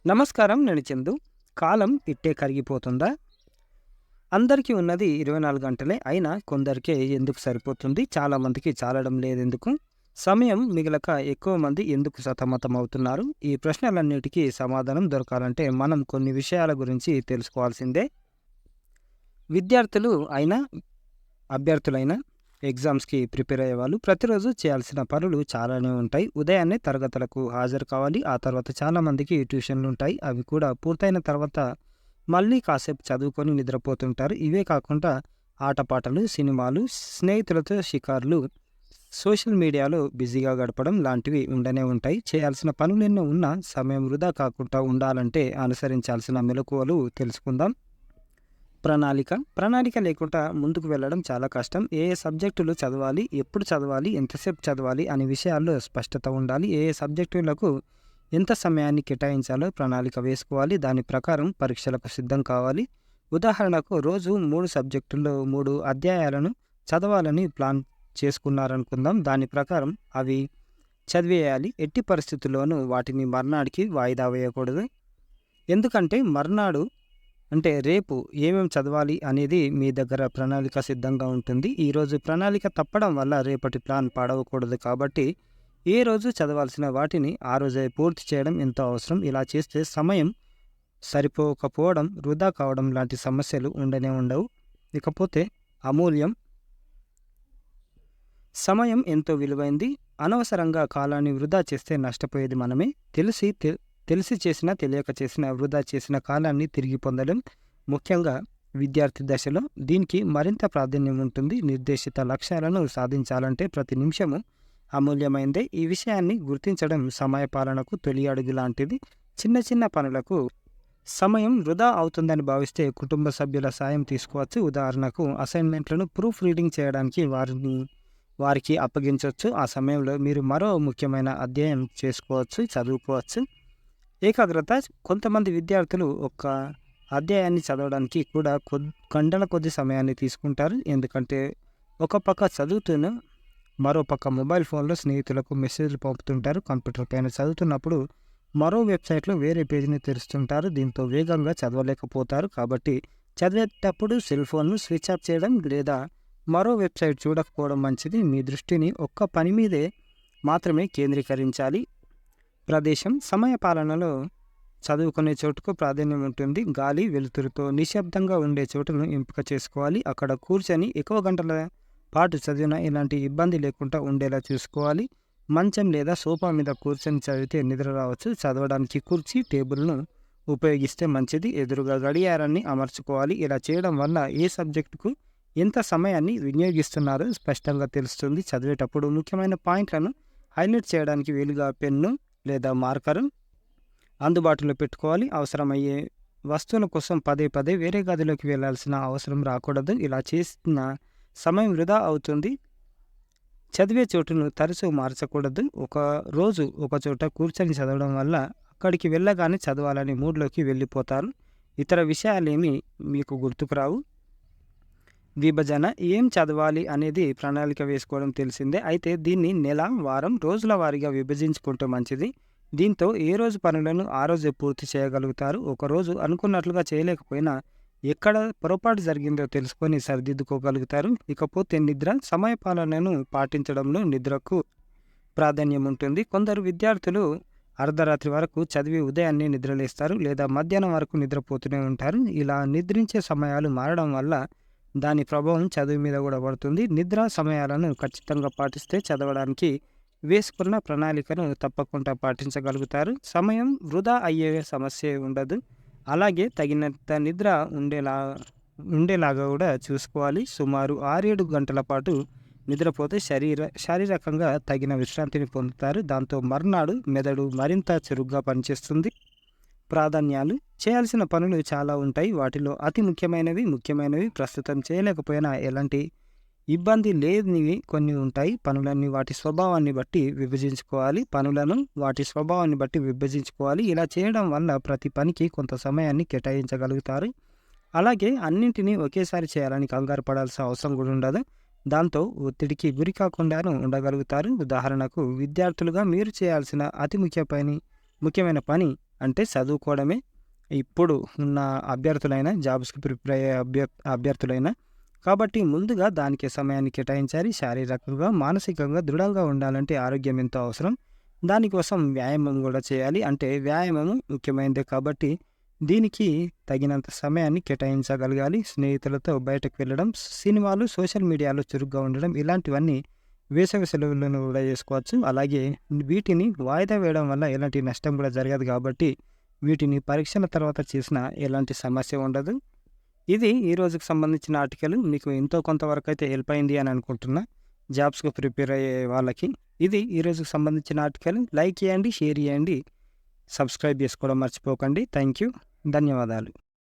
నమస్కారం. నేను చందు. కాలం ఇట్టే కరిగిపోతుందా? అందరికీ ఉన్నది 24 గంటలే. అయినా కొందరికే ఎందుకు సరిపోతుంది? చాలామందికి చాలడం లేదెందుకు? సమయం మిగలక ఎక్కువ మంది ఎందుకు సతమతమవుతున్నారు? ఈ ప్రశ్నలన్నిటికీ సమాధానం దొరకాలంటే మనం కొన్ని విషయాల గురించి తెలుసుకోవాల్సిందే. విద్యార్థులు అయినా, అభ్యర్థులైనా ఎగ్జామ్స్‌కి ప్రిపేర్ అయ్యేవాళ్ళు ప్రతిరోజు చేయాల్సిన పనులు చాలానే ఉంటాయి. ఉదయాన్నే తరగతులకు హాజరు కావాలి. ఆ తర్వాత చాలామందికి ట్యూషన్‌లుంటాయి. అవి కూడా పూర్తయిన తర్వాత మళ్ళీ కాసేపు చదువుకొని నిద్రపోతుంటారు. ఇవే కాకుండా ఆటపాటలు, సినిమాలు, స్నేహితులతో షికారులు, సోషల్ మీడియాలో బిజీగా గడపడం లాంటివి ఉండనే ఉంటాయి. చేయాల్సిన పనులెన్నో ఉన్నా సమయం వృధా కాకుండా ఉండాలంటే అనుసరించాల్సిన మెలకువలు తెలుసుకుందాం. ప్రణాళిక లేకుండా ముందుకు వెళ్ళడం చాలా కష్టం. ఏ ఏ సబ్జెక్టులు చదవాలి, ఎప్పుడు చదవాలి, ఎంతసేపు చదవాలి అనే విషయాల్లో స్పష్టత ఉండాలి. ఏ ఏ సబ్జెక్టులకు ఎంత సమయాన్ని కేటాయించాలో ప్రణాళిక వేసుకోవాలి. దాని ప్రకారం పరీక్షలకు సిద్ధం కావాలి. ఉదాహరణకు రోజు 3 సబ్జెక్టుల్లో 3 అధ్యాయాలను చదవాలని ప్లాన్ చేసుకున్నారనుకుందాం. దాని ప్రకారం అవి చదివేయాలి. ఎట్టి పరిస్థితుల్లోనూ వాటిని మర్నాడికి వాయిదా వేయకూడదు. ఎందుకంటే మర్నాడు అంటే రేపు ఏమేం చదవాలి అనేది మీ దగ్గర ప్రణాళిక సిద్ధంగా ఉంటుంది. ఈరోజు ప్రణాళిక తప్పడం వల్ల రేపటి ప్లాన్ పాడవకూడదు కాబట్టి ఏ రోజు చదవాల్సిన వాటిని ఆ రోజే పూర్తి చేయడం ఎంతో అవసరం. ఇలా చేస్తే సమయం సరిపోకపోవడం, వృధా కావడం లాంటి సమస్యలు ఉండనే ఉండవు. ఇకపోతే అమూల్యం. సమయం ఎంతో విలువైంది. అనవసరంగా కాలాన్ని వృధా చేస్తే నష్టపోయేది మనమే. తెలిసి చేసినా, తెలియక చేసినా వృధా చేసిన కాలాన్ని తిరిగి పొందలేం. ముఖ్యంగా విద్యార్థి దశలో దీనికి మరింత ప్రాధాన్యం ఉంటుంది. నిర్దేశిత లక్ష్యాలను సాధించాలంటే ప్రతి నిమిషము అమూల్యమైందే. ఈ విషయాన్ని గుర్తించడం సమయపాలనకు తొలి అడుగు లాంటిది. చిన్న చిన్న పనులకు సమయం వృధా అవుతుందని భావిస్తే కుటుంబ సభ్యుల సాయం తీసుకోవచ్చు. ఉదాహరణకు అసైన్మెంట్లను ప్రూఫ్ రీడింగ్ చేయడానికి వారికి అప్పగించవచ్చు. ఆ సమయంలో మీరు మరో ముఖ్యమైన అధ్యాయం చేసుకోవచ్చు, చదువుకోవచ్చు. ఏకాగ్రత. కొంతమంది విద్యార్థులు ఒక అధ్యాయాన్ని చదవడానికి కూడా గంటల కొద్ది సమయాన్ని తీసుకుంటారు. ఎందుకంటే ఒక పక్క చదువుతూనే మరో పక్క మొబైల్ ఫోన్లో స్నేహితులకు మెసేజ్లు పంపుతుంటారు. కంప్యూటర్ పైన చదువుతున్నప్పుడు మరో వెబ్సైట్లో వేరే పేజీని తెరుస్తుంటారు. దీంతో వేగంగా చదవలేకపోతారు. కాబట్టి చదివేటప్పుడు సెల్ ఫోన్ను స్విచ్ ఆఫ్ చేయడం లేదా మరో వెబ్సైట్ చూడకపోవడం మంచిది. మీ దృష్టిని ఒక్క పని మీదే మాత్రమే కేంద్రీకరించాలి. ప్రదేశం. సమయ పాలనలో చదువుకునే చోటుకు ప్రాధాన్యం ఉంటుంది. గాలి, వెలుతురుతో నిశ్శబ్దంగా ఉండే చోటును ఎంపిక చేసుకోవాలి. అక్కడ కూర్చొని ఎక్కువ గంటల పాటు చదివినా ఎలాంటి ఇబ్బంది లేకుండా ఉండేలా చూసుకోవాలి. మంచం లేదా సోఫా మీద కూర్చొని చదివితే నిద్ర రావచ్చు. చదవడానికి కుర్చీ, టేబుల్ను ఉపయోగిస్తే మంచిది. ఎదురుగా గడియారాన్ని అమర్చుకోవాలి. ఇలా చేయడం వల్ల ఏ సబ్జెక్టుకు ఎంత సమయాన్ని వినియోగిస్తున్నారో స్పష్టంగా తెలుస్తుంది. చదివేటప్పుడు ముఖ్యమైన పాయింట్లను హైలైట్ చేయడానికి వీలుగా పెన్ను లేదా మార్కరు అందుబాటులో పెట్టుకోవాలి. అవసరమయ్యే వస్తువుల కోసం పదే పదే వేరే గదిలోకి వెళ్ళాల్సిన అవసరం రాకూడదు. ఇలా చేసిన సమయం వృధా అవుతుంది. చదివే చోటును తరచూ మార్చకూడదు. ఒక రోజు ఒక చోట కూర్చొని చదవడం వల్ల అక్కడికి వెళ్ళగానే చదవాలని మూడ్లోకి వెళ్ళిపోతారు. ఇతర విషయాలేమీ మీకు గుర్తుకు రావు. విభజన. ఏం చదవాలి అనేది ప్రణాళిక వేసుకోవడం తెలిసిందే. అయితే దీన్ని నెల, వారం, రోజుల వారీగా విభజించుకుంటే మంచిది. దీంతో ఏ రోజు పనులను ఆ రోజే పూర్తి చేయగలుగుతారు. ఒకరోజు అనుకున్నట్లుగా చేయలేకపోయినా ఎక్కడ పొరపాటు జరిగిందో తెలుసుకొని సరిదిద్దుకోగలుగుతారు. ఇకపోతే నిద్ర. సమయపాలనను పాటించడంలో నిద్రకు ప్రాధాన్యం ఉంటుంది. కొందరు విద్యార్థులు అర్ధరాత్రి వరకు చదివి ఉదయాన్నే నిద్రలేస్తారు లేదా మధ్యాహ్నం వరకు నిద్రపోతూనే ఉంటారు. ఇలా నిద్రించే సమయాలు మారడం వల్ల దాని ప్రభావం చదువు మీద కూడా పడుతుంది. నిద్ర సమయాలను ఖచ్చితంగా పాటిస్తే చదవడానికి వేసుకున్న ప్రణాళికను తప్పకుండా పాటించగలుగుతారు. సమయం వృధా అయ్యే సమస్యే ఉండదు. అలాగే తగినంత నిద్ర ఉండేలాగా కూడా చూసుకోవాలి. సుమారు 6-7 గంటల పాటు నిద్రపోతే శారీరకంగా తగిన విశ్రాంతిని పొందుతారు. దాంతో మర్నాడు మెదడు మరింత చురుగ్గా పనిచేస్తుంది. ప్రాధాన్యాలు. చేయాల్సిన పనులు చాలా ఉంటాయి. వాటిలో అతి ముఖ్యమైనవి ప్రస్తుతం చేయలేకపోయినా ఎలాంటి ఇబ్బంది లేనివి కొన్ని ఉంటాయి. పనులను వాటి స్వభావాన్ని బట్టి విభజించుకోవాలి. ఇలా చేయడం వల్ల ప్రతి పనికి కొంత సమయాన్ని కేటాయించగలుగుతారు. అలాగే అన్నింటినీ ఒకేసారి చేయాలని కంగారు పడాల్సిన అవసరం కూడా ఉండదు. దాంతో ఒత్తిడికి గురి కాకుండాను ఉండగలుగుతారు. ఉదాహరణకు విద్యార్థులుగా మీరు చేయాల్సిన అతి ముఖ్యమైన పని అంటే చదువుకోవడమే ఇప్పుడు ఉన్న అభ్యర్థులైన జాబ్స్‌కి ప్రిపేర్ అయ్యే అభ్యర్థులైనా. కాబట్టి ముందుగా దానికి సమయాన్ని కేటాయించాలి. శారీరకంగా, మానసికంగా దృఢంగా ఉండాలంటే ఆరోగ్యం ఎంతో అవసరం. దానికోసం వ్యాయామం గూడా చేయాలి. అంటే వ్యాయామము ముఖ్యమైనదే కాబట్టి దీనికి తగినంత సమయాన్ని కేటాయించగలగాలి. స్నేహితులతో బయటకు వెళ్ళడం, సినిమాలు, సోషల్ మీడియాలో చురుగ్గా ఉండడం ఇలాంటివన్నీ వేసవి సెలవులను గూడా చేసుకోవచ్చు. అలాగే వీటిని వాయిదా వేయడం వల్ల ఎలాంటి నష్టం గూడా జరగదు కాబట్టి వీటిని పరీక్షల తర్వాత చేసినా ఎలాంటి సమస్య ఉండదు. ఇది ఈ రోజుకి సంబంధించిన ఆర్టికల్. మీకు ఎంతో కొంతవరకైతే హెల్ప్ అయింది అని అనుకుంటున్నా. జాబ్స్‌కి ప్రిపేర్ అయ్యే వాళ్ళకి. ఇది ఈ రోజుకి సంబంధించిన ఆర్టికల్. లైక్ చేయండి, షేర్ చేయండి, సబ్స్క్రైబ్ చేసుకోవడం మర్చిపోకండి. Thank you. ధన్యవాదాలు.